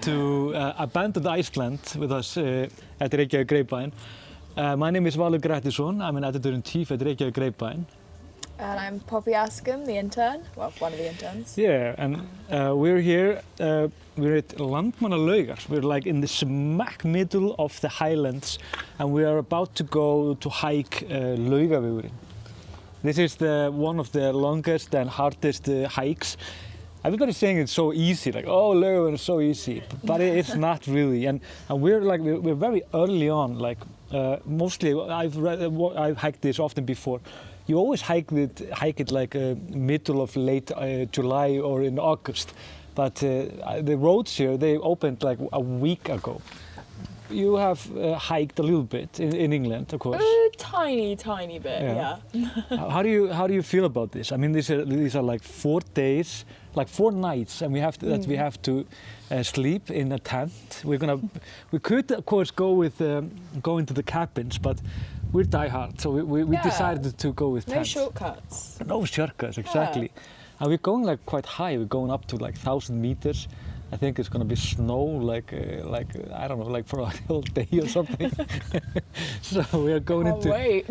to abandoned Iceland with us at Reykjavík Grapevine. My name is Valur Grettisson. I'm an editor-in-chief at Reykjavík Grapevine. And I'm Poppy Askham, the intern. Well, one of the interns. Yeah, and we're here. We're at Landmannalaugar. We're like in the smack middle of the highlands, and we are about to go to hike Laugavegur. This is one of the longest and hardest hikes. Everybody's saying it's so easy, like, oh, Laugavegur is so easy, but it's not really. And we're very early on. Like mostly, I've hiked this often before. You always hike it like middle of late July or in August, but the roads here, they opened like a week ago. You have hiked a little bit in England, of course. A tiny bit, yeah. How do you feel about this? I mean, these are like 4 days, like 4 nights, and we have to sleep in a tent. We could of course go into the cabins, but we're diehard, so we decided to go with tents. No shortcuts. No shortcuts, exactly. Yeah. And we're going like quite high. We're going up to like 1,000 meters. I think it's gonna be snow, like I don't know, like for a whole day or something. So we are going into. Wait.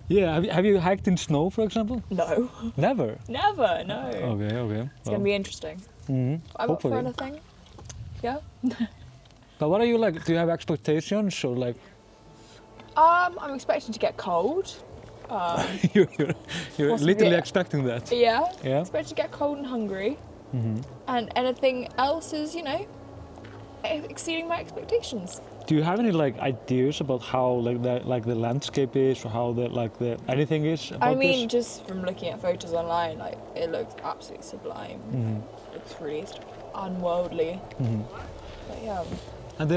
Yeah. Have you hiked in snow, for example? No. Never. Never. No. Okay. It's gonna be interesting. Mm-hmm. I'm up for anything. Yeah. But what are you like? Do you have expectations or like? I'm expecting to get cold. You're literally expecting that. Yeah. Expecting to get cold and hungry. Mm-hmm. And anything else is, exceeding my expectations. Do you have any like ideas about how like the landscape is, or how the anything is about this? Just from looking at photos online, like it looks absolutely sublime. Mm-hmm. It's really unworldly. Mm-hmm. But yeah. And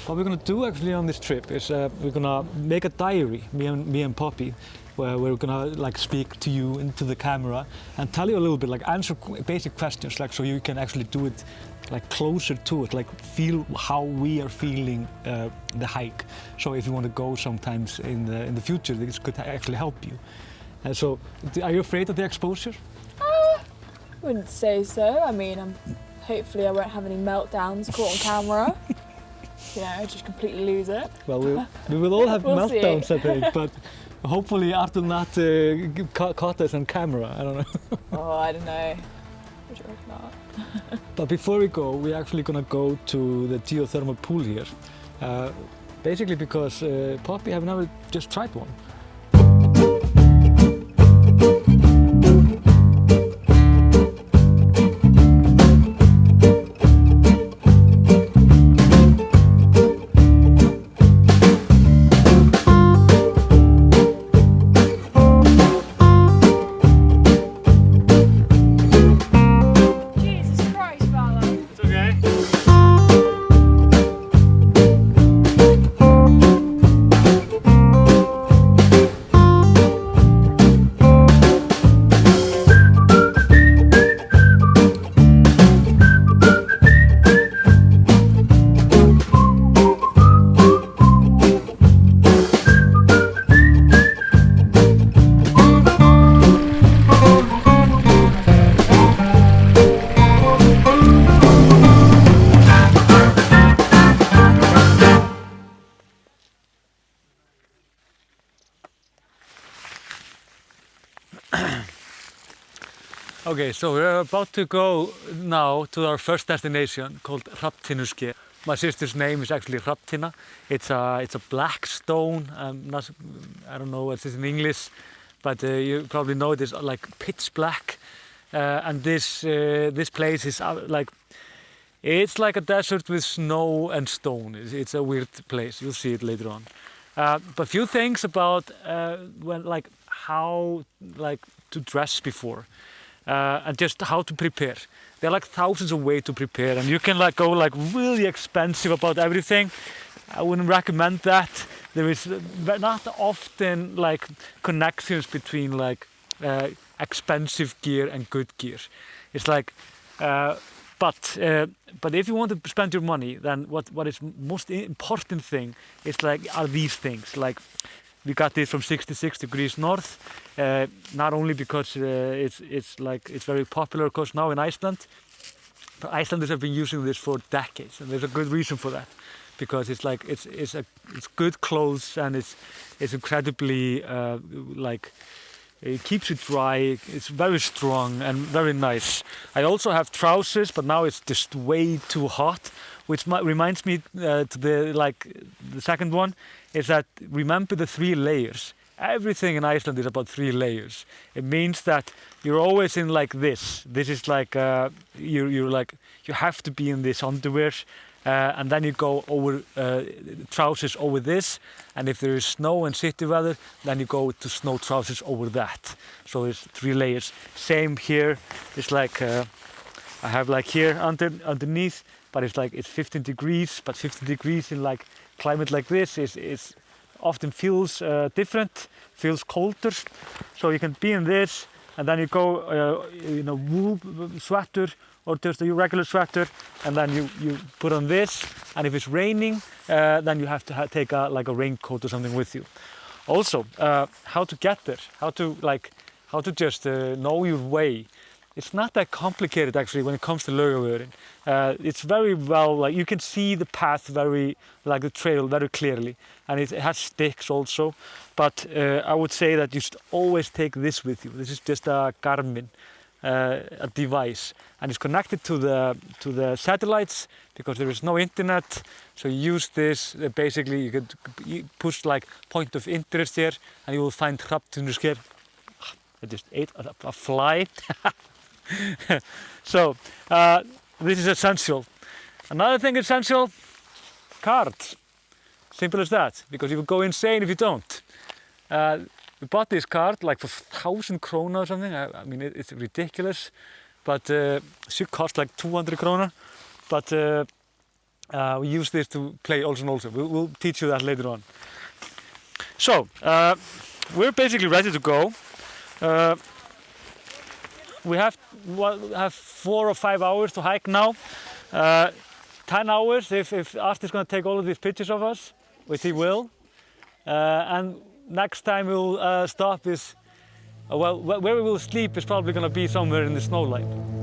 what we're gonna do actually on this trip is we're gonna make a diary, me and Poppy, where we're gonna like speak to you into the camera and tell you a little bit, like answer basic questions, like so you can actually do it like closer to it, like feel how we are feeling the hike. So if you want to go sometimes in the future, this could actually help you. So, are you afraid of the exposure? Wouldn't say so. I mean, hopefully I won't have any meltdowns caught on camera. Just completely lose it. Well, we will all have meltdowns, see. I think, but hopefully Art will not caught us on camera. I don't know. Oh, I don't know. What do you reckon about? But before we go, we're actually gonna go to the geothermal pool here. Basically because Poppy have never just tried one. Okay, so we're about to go now to our first destination called Raptinuski. My sister's name is actually Raptina. It's a black stone. I don't know what it is in English, but you probably know it is like pitch black. And this place is it's like a desert with snow and stone. It's a weird place. You'll see it later on. But few things about how to dress before. And just how to prepare. There are like thousands of ways to prepare, and you can go really expensive about everything. I wouldn't recommend that. There is not often connections between expensive gear and good gear. It's but if you want to spend your money, then what is most important thing is are these things. We got this from 66 degrees north, not only because it's very popular, of course, now in Iceland, But Icelanders have been using this for decades, and there's a good reason for that, because it's like it's good clothes, and it's incredibly like it keeps it dry. It's very strong and very nice. I also have trousers, but now it's just way too hot, which reminds me to the second one is that remember the 3 layers. Everything in Iceland is about 3 layers. It means that you're always in like this. This is like you're like you have to be in this underwear, and then you go over trousers over this. And if there is snow and city weather, then you go to snow trousers over that. So it's 3 layers. Same here. It's like I have like here underneath, but it's like it's 15 degrees. But 15 degrees in like climate like this is often feels different, feels colder. So you can be in this, and then you go in a wool sweater or just a regular sweater, and then you put on this. And if it's raining, then you have to take like a raincoat or something with you. Also, how to get there, how to just know your way. It's not that complicated actually when it comes to Laugavegur. It's very well, like you can see the path like the trail very clearly, and it has sticks also. But I would say that you should always take this with you. This is just a Garmin, a device, and it's connected to the satellites because there is no internet. So you use this. Basically, you could push like point of interest here, and you will find Raptinuski. I just ate a fly. So this is essential. Another thing essential, cards. Simple as that, because you will go insane if you don't. We bought this card like for 1,000 krona or something. I mean, it's ridiculous, but it should cost like 200 krona. But we use this to play also. We'll teach you that later on. So we're basically ready to go. We have 4 or 5 hours to hike now. 10 hours if Art is going to take all of these pictures of us, which he will. And next time we'll stop is, well, where we will sleep is probably going to be somewhere in the snow line.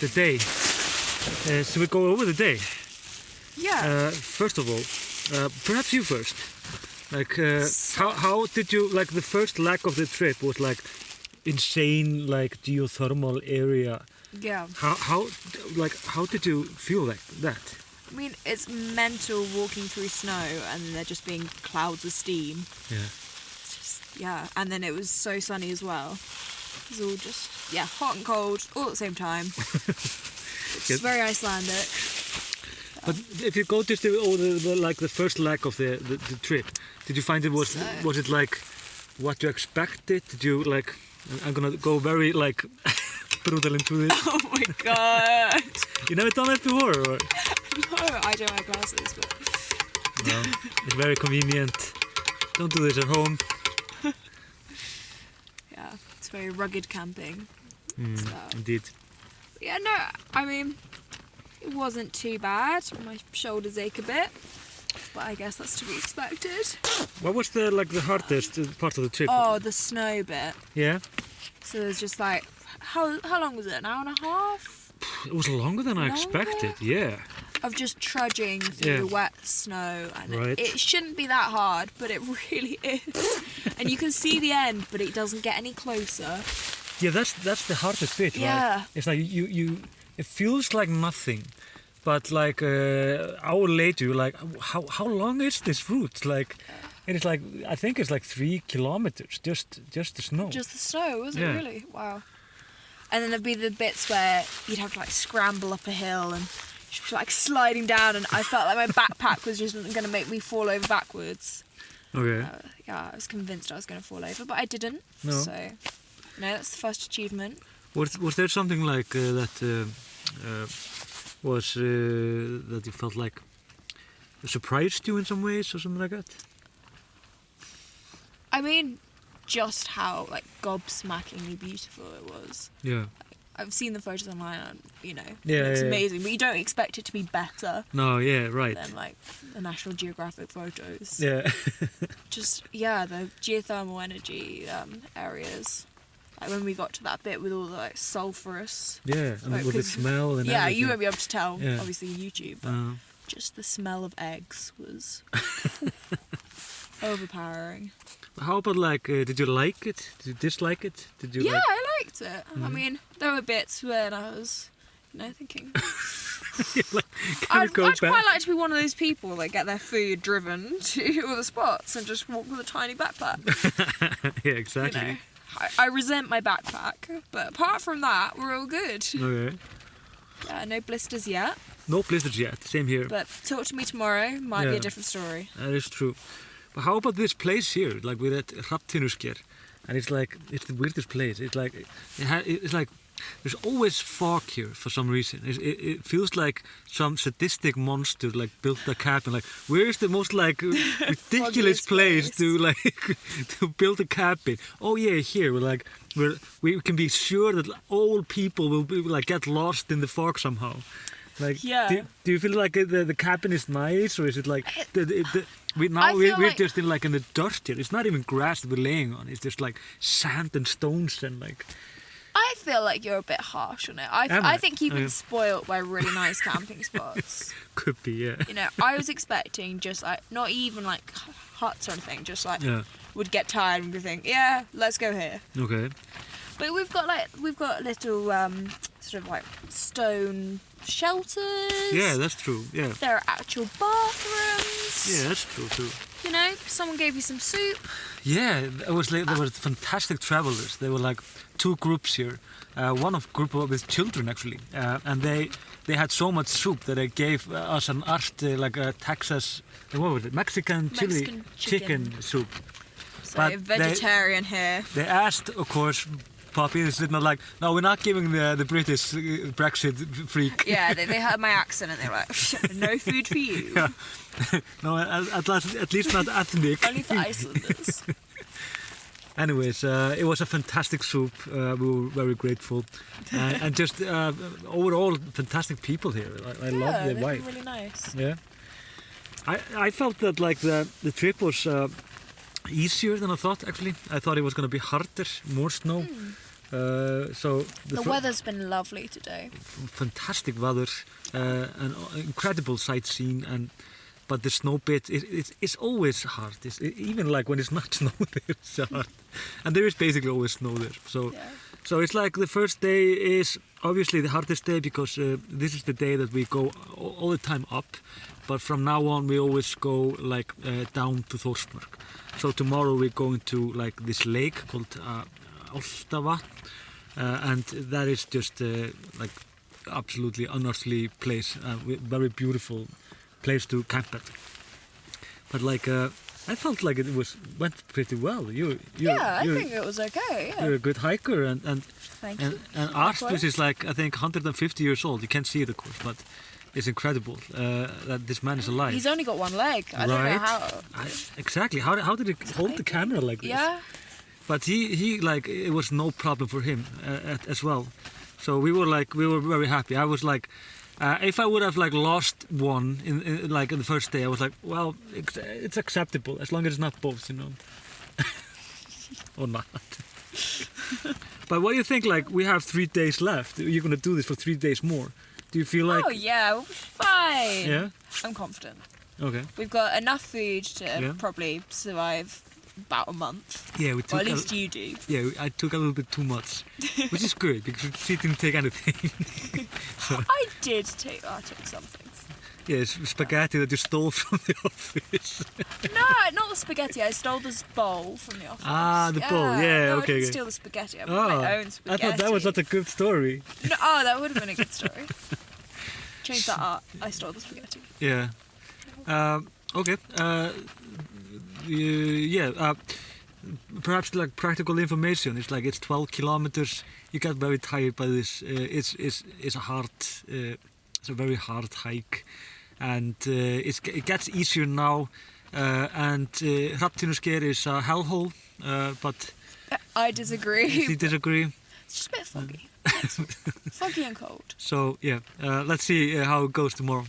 the day. So we go over the day. Yeah. First of all, perhaps you first. Like, how did you, like, the first leg of the trip was like insane, like geothermal area. Yeah. How did you feel like that? I mean, it's mental walking through snow and there just being clouds of steam. Yeah. It's just, yeah. And then it was so sunny as well. It was all just, yeah, hot and cold all at the same time. It's very Icelandic. But if you go just the first leg of the trip, did you find was it like what you expected? Did you like? I'm gonna go very like brutal into this. Oh my god! You never done that before, or? No, I don't wear glasses, but No, it's very convenient. Don't do this at home. yeah, it's very rugged camping. Indeed. Yeah, no, I mean, it wasn't too bad. My shoulders ache a bit, but I guess that's to be expected. What was the hardest part of the trip? Oh, the snow bit. Yeah. So there's just like, how long was it? An hour and a half? It was longer than I expected. Yeah. Of just trudging through the wet snow, and Right. it shouldn't be that hard, but it really is. And you can see the end, but it doesn't get any closer. Yeah, that's the hardest bit, Yeah. right? It's like you it feels like nothing, but like hour later you're like, how long is this route? Like, and it's like, I think it's like 3 kilometers, just the snow. Just the snow, was it Yeah. really? Wow. And then there'd be the bits where you'd have to like scramble up a hill and just like sliding down, and I felt like my backpack was just going to make me fall over backwards. Okay. Yeah, I was convinced I was going to fall over, but I didn't. No. So, no, that's the first achievement. Was there something like that that you felt like surprised you in some ways or something like that? I mean, just how like gobsmackingly beautiful it was. Yeah. I've seen the photos online, and, you know, Yeah, it's yeah. amazing, but you don't expect it to be better No, yeah, right. than like the National Geographic photos. Yeah. Just, yeah, the geothermal energy areas. Like when we got to that bit with all the like sulphurous. Yeah, and Like, with the 'cause- smell and Yeah, everything. you won't be able to tell, Yeah. obviously, on YouTube. But just the smell of eggs was overpowering. How about like, did you like it? Did you dislike it? Did you Yeah, like... I liked it. I mean, there were bits when I was, thinking. I'd go quite back? like to be one of those people that get their food driven to all the spots and just walk with a tiny backpack. Yeah, exactly. You know, I resent my backpack, but apart from that, we're all good. Okay. Yeah, no blisters yet, No blisters yet. Same here. but talk to me tomorrow. Might be Yeah. a different story. That is true. But how about this place here? Like we're at Raptinuski, and it's the weirdest place. It's like it's like there's always fog here for some reason. It feels like some sadistic monster like built a cabin. Like, where's the most like ridiculous Foggiest place place. to like to build a cabin? Oh yeah, here we can be sure that all people will be, like get lost in the fog somehow. Like, Yeah. do you feel like the cabin is nice, or is it like I feel we're like- just in like in the dirt here? It's not even grass that we're laying on. It's just like sand and stones and like. I feel like you're a bit harsh on it. Am I? I think you've been Okay. spoilt by really nice camping spots. Could be, yeah. You know, I was expecting just like, not even like huts or anything, just like Yeah. would get tired and would think, yeah, let's go here. Okay. But we've got little sort of like stone shelters. Yeah, that's true. Yeah. There are actual bathrooms. Yeah, that's true too. You know, someone gave you some soup. Yeah, there were fantastic travelers. There were like 2 groups here. One group with children actually, and they had so much soup that they gave us an like a Texas, what was it, Mexican chili Mexican chicken soup. So But vegetarian here. They asked, of course, Poppy, is it not like, no, we're not giving the British Brexit freak. Yeah, they heard my accent and they were like, no food for you. Yeah. No, at least not ethnic. Only for Icelanders. Anyways, it was a fantastic soup. We were very grateful, and just overall fantastic people here. I love the they're vibe. really nice. Yeah, I felt that like the trip was easier than I thought. Actually, I thought it was going to be harder, more snow. So The weather's been lovely today. fantastic weather, and incredible sightseeing, but the snow bit it's always hard. Even like when it's not snow there, it's hard, and there is basically always snow there. So it's like the first day is obviously the hardest day because this is the day that we go all the time up, but from now on we always go like down to Þórsmörk. So tomorrow we're going to like this lake called Álftavatn, and that is just like absolutely unearthly place, very beautiful place to camp at. But like I felt like it went pretty well. I think it was okay. Yeah. You're a good hiker, and Thank you. Arthur is like I think 150 years old. You can't see it of course, but it's incredible that this man is alive. He's only got one leg. I don't know how. Exactly. How did he hold the camera like this? Yeah. But he like it was no problem for him as well. So we were very happy. I was like, if I would have like lost one in the first day, I was like, well, it's acceptable as long as it's not both, you know, or not. But what do you think? Like we have 3 days left. You're gonna do this for 3 days more. Do you feel like? Oh yeah, we'll be fine. Yeah. I'm confident. Okay. We've got enough food to probably survive about a month. Yeah, we took. Or at least you do. Yeah, I took a little bit too much, which is good because she didn't take anything. I did take. I took some things. Yeah, spaghetti that you stole from the office. No, not the spaghetti. I stole this bowl from the office. Ah, the bowl. Yeah, no, okay. I didn't steal the spaghetti. I brought my own spaghetti. I thought that was not a good story. No, that would have been a good story. Change that up. I stole the spaghetti. Yeah. Okay. Perhaps like practical information. It's like it's 12 kilometers. You get very tired by this. It's a hard. It's a very hard hike, and it gets easier now. And Raptinuski is a hellhole, but I disagree. You disagree? It's just a bit foggy. Foggy and cold. So yeah, let's see how it goes tomorrow.